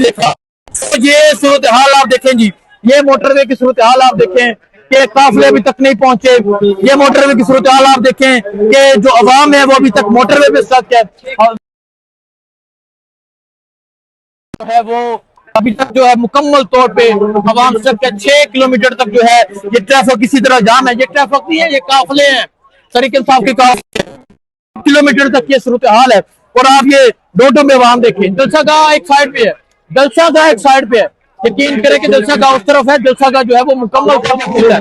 देखा। तो ये सूरत हाल आप देखें जी, ये मोटरवे की सूरत हाल आप देखें कि काफिले अभी तक नहीं पहुंचे। ये मोटरवे की सूरत हाल आप देखें कि जो अवाम है वो अभी तक मोटरवे पे स्टक है और है वो अभी तक जो है मुकम्मल तौर पे अवाम स्टक है। 6 किलोमीटर तक जो है ये ट्रैफिक किसी तरह जाम है। ये ट्रैफिक नहीं है, ये काफिले हैं, सरीकल साहब के काफिले। किलोमीटर तक ये सूरत हाल है। और आप ये डोडो में अवाम देखें, जलसा गाह एक साइड पे है, जलसा गाह एक साइड पे है। यकीन करें कि जलसा गाह उस तरफ है, जलसा गाह जो है वो मुकम्मल है।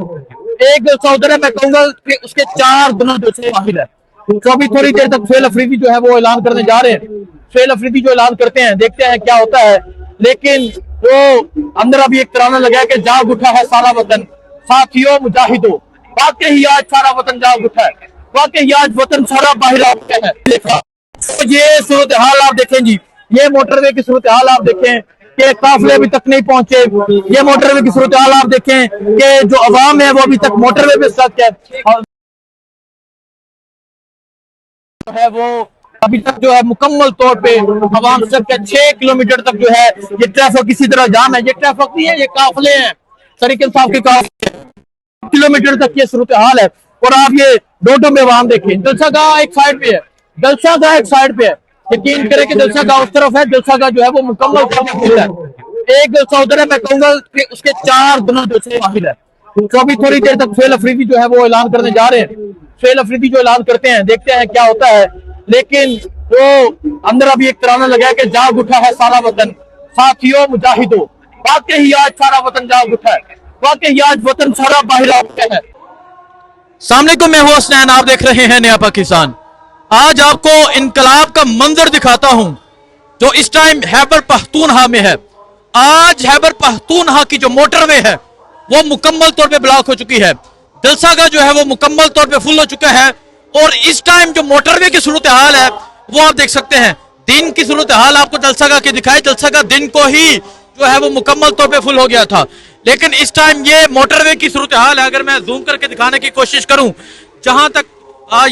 एक जलसा उधर है, मैं कहूंगा कि उसके 4 गुना जलसे वाहिद है। तो अभी थोड़ी देर तक फेल अफरीदी जो है वो ऐलान करने जा रहे हैं। फेल अफरीदी जो ऐलान करते हैं, देखते हैं क्या होता है। लेकिन वो अंदर अभी एक तराना लगा है कि जाग उठा है सारा वतन, साथियों मुजाहिदों, वाकई आज सारा वतन जाग उठा है, वाकई आज वतन सारा बाहर आ गया है। देखा। तो ये सूरत हाल आप देखें जी, ये मोटरवे की सूरत हाल आप देखें कि काफिले अभी तक नहीं पहुंचे। ये मोटरवे की सूरत हाल आप देखें कि जो अवाम है वो अभी तक मोटरवे पे स्टक है और है वो अभी तक जो है मुकम्मल तौर पे अवाम स्टक है। 6 किलोमीटर तक जो है ये ट्रैफिक किसी तरह जाम है। ये ट्रैफिक नहीं है, ये काफिले हैं, सरीकल साहब के काफिले। किलोमीटर तक ये सूरत हाल है। और आप ये डोडो में अवाम देखें, जलसा गाह एक साइड पे है, जलसा गाह एक साइड पे है। यकीन करें कि जलसा गाह उस तरफ है, जलसा गाह जो है वो मुकम्मल है। एक जलसा उधर है, मैं कहूंगा कि उसके 4 गुना जलसे वाहिद है। तो अभी थोड़ी देर तक फेल अफरीदी जो है वो ऐलान करने जा रहे हैं। फेल अफरीदी जो ऐलान करते हैं, देखते हैं क्या होता है। लेकिन वो अंदर अभी एक तराना लगा है कि जाग उठा है सारा वतन, साथियों मुजाहिदों, वाकई आज सारा वतन जाग उठा है, वाकई आज वतन सारा बाहर आ गया है। सामने को मैं हूं हसनैन, आप देख रहे हैं नया पाकिस्तान। आज आपको इनकलाब का मंजर दिखाता हूं जो इस टाइम खैबर पख्तूनख्वा में है। आज खैबर पख्तूनख्वा की जो मोटरवे है वो मुकम्मल तौर पे ब्लॉक हो चुकी है। जलसा का जो है वो मुकम्मल तौर पे फुल हो चुका है। और इस टाइम जो मोटरवे की सूरत हाल है वो आप देख सकते हैं। दिन की सूरत हाल आपको जलसा का की दिखाई, जलसा का दिन को ही जो है वो मुकम्मल तौर पे फुल हो गया था। लेकिन इस टाइम ये मोटरवे की सूरत हाल है। अगर मैं जूम करके दिखाने की कोशिश करूं, जहां तक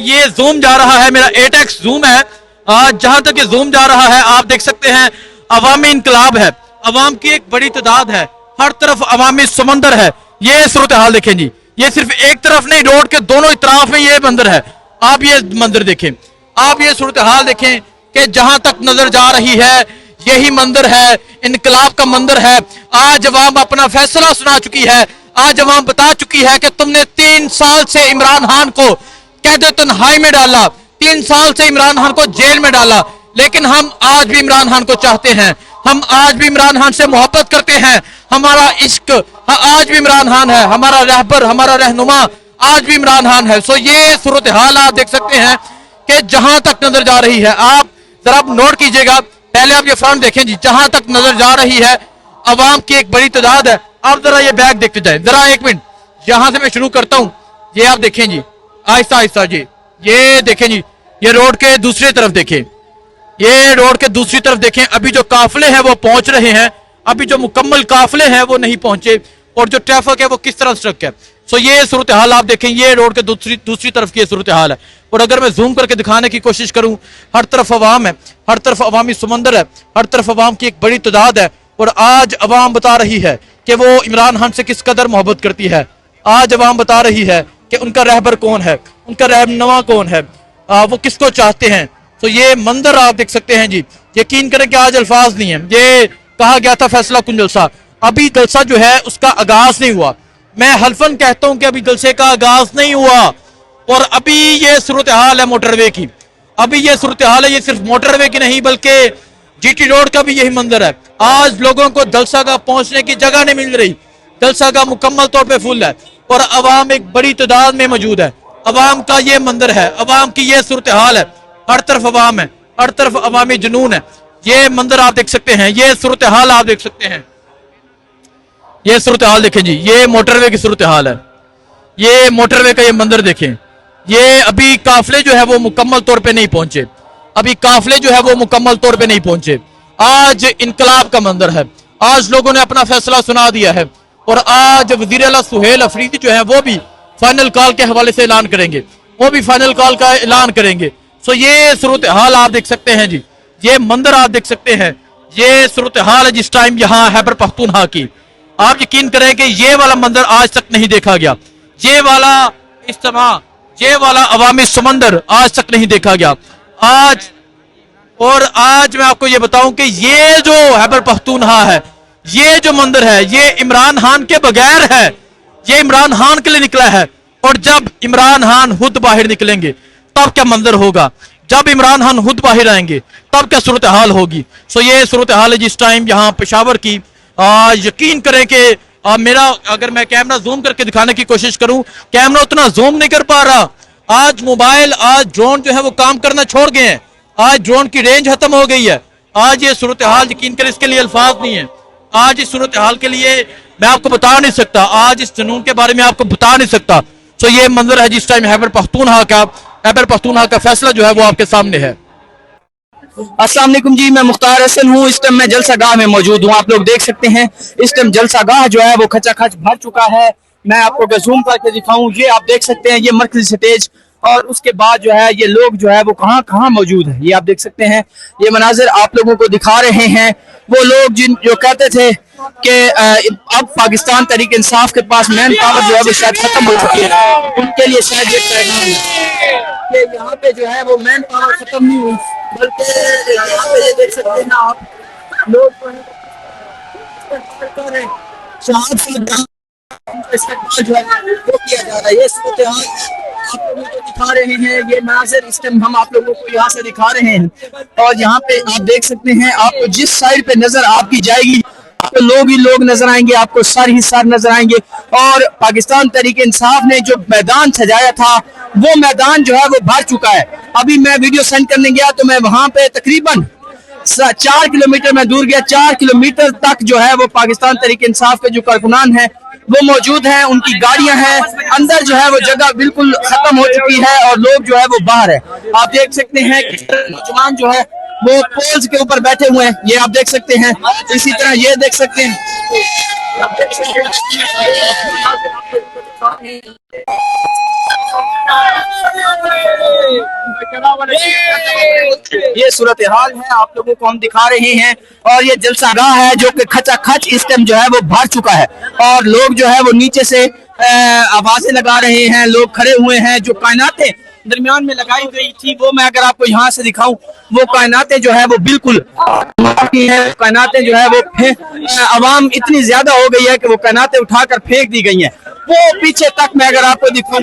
ये जूम जा रहा है, मेरा 8x जूम है, जहां तक ये जूम जा रहा है आप देख सकते हैं अवामी इनकलाब है, अवाम की एक बड़ी तादाद है, हर तरफ अवामी समंदर है। ये सूरत हाल देखें जी, ये सिर्फ एक तरफ नहीं, रोड के दोनों इतराफ में ये मंदिर है। आप ये मंदिर देखें, आप ये सूरत हाल देखें कि जहां तक नजर जा रही है यही मंदिर है, इनकलाब का मंदिर है। आज अवाम अपना फैसला सुना चुकी है। आज अवाम बता चुकी है कि तुमने 3 साल से इमरान खान को कैद तन्हाई में डाला, 3 साल से इमरान खान को जेल में डाला, लेकिन हम आज भी इमरान खान को चाहते हैं, हम आज भी इमरान खान से मोहब्बत करते हैं। हमारा इश्क आज भी इमरान खान है, हमारा रहबर, हमारा रहनुमा आज भी इमरान खान है। सो ये सूरत हाल आप देख सकते हैं कि जहां तक नजर जा रही है, आप जरा नोट कीजिएगा। पहले आप ये फ्रंट देखें जी, जहां तक नजर जा रही है अवाम की एक बड़ी तादाद है। आप जरा ये बैग देखते जाए, जरा 1 मिनट, यहां से मैं शुरू करता हूं। ये आप देखें जी, आहिस्ता आहिस्ता जी, ये देखें जी, ये रोड के दूसरी तरफ देखें, ये रोड के दूसरी तरफ देखें। अभी जो काफिले हैं वो पहुंच रहे हैं, अभी जो मुकम्मल काफिले हैं वो नहीं पहुंचे, और जो ट्रैफिक है वो किस तरह स्ट्रक है। सो ये सूरत हाल आप देखें, ये रोड के दूसरी तरफ की सूरत हाल है। और अगर मैं जूम करके दिखाने की कोशिश करूं, हर तरफ अवाम है, हर तरफ अवामी समंदर है, हर तरफ अवाम की एक बड़ी तादाद है। और आज अवाम बता रही है कि वो इमरान खान से किस कदर मोहब्बत करती है। आज अवाम बता रही है कि उनका रहबर कौन है, उनका रहनुमा कौन है, वो किसको चाहते हैं। तो ये मंजर आप देख सकते हैं जी। यकीन करें कि आज अल्फाज नहीं है। ये कहा गया था फैसला कुन जलसा, अभी जलसा जो है उसका आगाज नहीं हुआ। मैं हल्फन कहता हूं कि अभी जलसे का आगाज नहीं हुआ। और अभी ये सूरत हाल है मोटरवे की, अभी ये सूरत हाल है। ये सिर्फ मोटरवे की नहीं बल्कि जीटी रोड का भी यही मंजर है। आज लोगों को जलसा का पहुंचने की जगह नहीं मिल रही, जलसा का मुकम्मल तौर पे फुल है और अवाम एक बड़ी तादाद में मौजूद है। अवाम का ये मंजर है, अवाम की ये सूरत हाल है, हर तरफ अवाम है, हर तरफ अवामी जुनून है। ये मंजर आप देख सकते हैं, ये सूरत हाल आप देख सकते हैं। ये सूरत हाल देखें जी, ये मोटरवे की सूरत हाल है, ये मोटरवे का ये मंजर देखें। ये अभी काफिले जो है वो मुकम्मल तौर पे नहीं पहुंचे, अभी काफिले जो है वो मुकम्मल तौर पे नहीं पहुंचे। आज इनकलाब का मंजर है, आज लोगों ने अपना फैसला सुना दिया है। और आज वजीर आला सुहेल अफरीदी जो है वो भी फाइनल कॉल के हवाले से ऐलान करेंगे, वो भी फाइनल कॉल का ऐलान करेंगे। सो ये सूरत हाल आप देख सकते हैं जी, ये मंजर आप देख सकते हैं ये सूरत हाल है जिस टाइम यहाँ हैबर पख्तूनख्वा की। आप यकीन करें कि ये वाला मंजर आज तक नहीं देखा गया, ये वाला इज्तिमा, ये वाला अवामी समंदर आज तक नहीं देखा गया। आज मैं आपको ये बताऊं कि ये जो हैबर पख्तूनख्वा है, ये जो मंदिर है, ये इमरान खान के बगैर है, ये इमरान खान के लिए निकला है। और जब इमरान खान खुद बाहर निकलेंगे तब क्या मंदिर होगा, जब इमरान खान खुद बाहर आएंगे तब क्या सूरत हाल होगी। सो ये सूरत हाल है जिस टाइम यहाँ पेशावर की। यकीन करें कि मेरा अगर मैं कैमरा जूम करके दिखाने की कोशिश करूं, कैमरा उतना जूम नहीं कर पा रहा। आज मोबाइल, आज ड्रोन जो है वो काम करना छोड़ गए हैं, आज ड्रोन की रेंज खत्म हो गई है। आज ये सूरत हाल, यकीन करें इसके लिए अल्फाज नहीं है। आज इस सूरत हाल के लिए मैं आपको बता नहीं सकता, आज इस जुनून के बारे में आपको बता नहीं सकता। सो ये मंजर है जिस टाइम हैबर पख्तूनख्वा का फैसला जो है वो आपके सामने है। अस्सलाम वालेकुम जी, मैं मुख्तार हसन हूँ। इस टाइम मैं जलसा गाह में मौजूद हूँ। आप लोग देख सकते हैं इस टाइम जलसा गाह जो है वो खचाखच भर चुका है। मैं आपको अगर जूम करके दिखाऊं, ये आप देख सकते हैं, ये मरकजी स्टेज, और उसके बाद जो है ये लोग जो है वो कहाँ कहाँ मौजूद है, ये आप देख सकते हैं। ये मनाजिर आप लोगों को दिखा रहे हैं वो लोग जो कहते थे कि अब पाकिस्तान तहरीक इंसाफ के पास मैन पावर जो है वो शायद खत्म हो चुकी है, उनके लिए शायद ये पैगाम है कि यहाँ पे जो है वो मैन पावर खत्म नहीं हुई, बल्कि यहाँ पे ये देख सकते हैं आप लोग इस्तेमाल जो है वो किया जा रहा है। ये सूरत हाल आप लोगों को दिखा रहे हैं, ये मनाज़िर इस टाइम हम आप लोगों को यहाँ से दिखा रहे हैं। और यहाँ पे आप देख सकते हैं, आपको जिस साइड पे नजर आपकी जाएगी आपको लोग ही लोग नजर आएंगे, आपको सार ही सार नजर आएंगे। और पाकिस्तान तहरीक इंसाफ ने जो मैदान सजाया था वो मैदान जो है वो भर चुका है। अभी मैं वीडियो सेंड करने गया तो मैं वहां पे तकरीबन 4 किलोमीटर में दूर गया, 4 किलोमीटर तक जो है वो पाकिस्तान तहरीक इंसाफ के जो कारकुनान हैं वो मौजूद हैं, उनकी गाड़ियां हैं, अंदर जो है वो जगह बिल्कुल खत्म हो चुकी है और लोग जो है वो बाहर है। आप देख सकते हैं नौजवान जो है वो पोल्स के ऊपर बैठे हुए हैं, ये आप देख सकते हैं। इसी तरह ये देख सकते हैं, ये सूरत हाल है आप लोगों को हम दिखा रहे हैं। और ये जलसा गाह है जो कि खचाखच इस टाइम जो है वो भर चुका है और लोग जो है वो नीचे से आवाजें लगा रहे हैं, लोग खड़े हुए हैं। जो कायनातें दरमियान में लगाई गई थी वो मैं अगर आपको यहाँ से दिखाऊं, वो कायनातें जो है वो बिल्कुल कायनातें जो है वो आवाम इतनी ज्यादा हो गई है कि वो कायनातें उठाकर फेंक दी गई हैं। वो पीछे तक मैं अगर आपको दिखाऊं,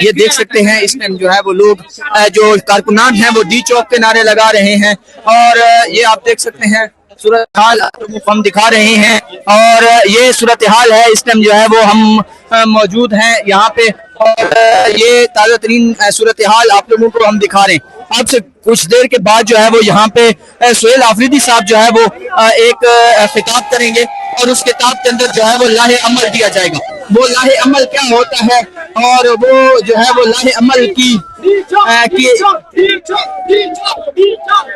ये देख सकते हैं इस टाइम जो है वो लोग जो कारकुनान हैं वो डी चौक के नारे लगा रहे हैं। और ये आप देख सकते हैं सूरत हाल हम दिखा रहे हैं। और ये सूरत हाल है इस टाइम जो है वो हम मौजूद हैं यहाँ पे। और ये ताज़ा तरीन सूरत हाल आप लोगों को हम दिखा रहे हैं। आपसे कुछ देर के बाद जो है वो यहाँ पे सुहेल आफरीदी साहब जो है वो एक खिताब करेंगे और उस किताब के अंदर जो है वो लाहे अमल दिया जाएगा। वो लाहे अमल क्या होता है और वो जो है वो लाहे अमल की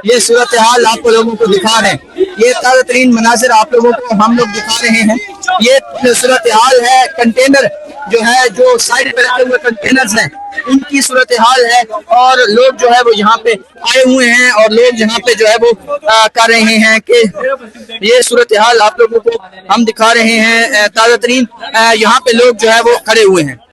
ये सूरत हाल आप लोगों को दिखा रहे हैं। ये ताज़ा तरीन मनाजिर आप लोगों को हम लोग दिखा रहे हैं। ये सूरत हाल है कंटेनर जो है, जो साइड पे रखे हुए कंटेनर्स हैं उनकी सूरत हाल है। और लोग जो है वो यहाँ पे आए हुए हैं और लोग यहाँ पे जो है वो कर रहे हैं कि ये सूरत हाल आप लोगों को हम दिखा रहे हैं ताज़ा तरीन। यहाँ पे लोग जो है वो खड़े हुए हैं।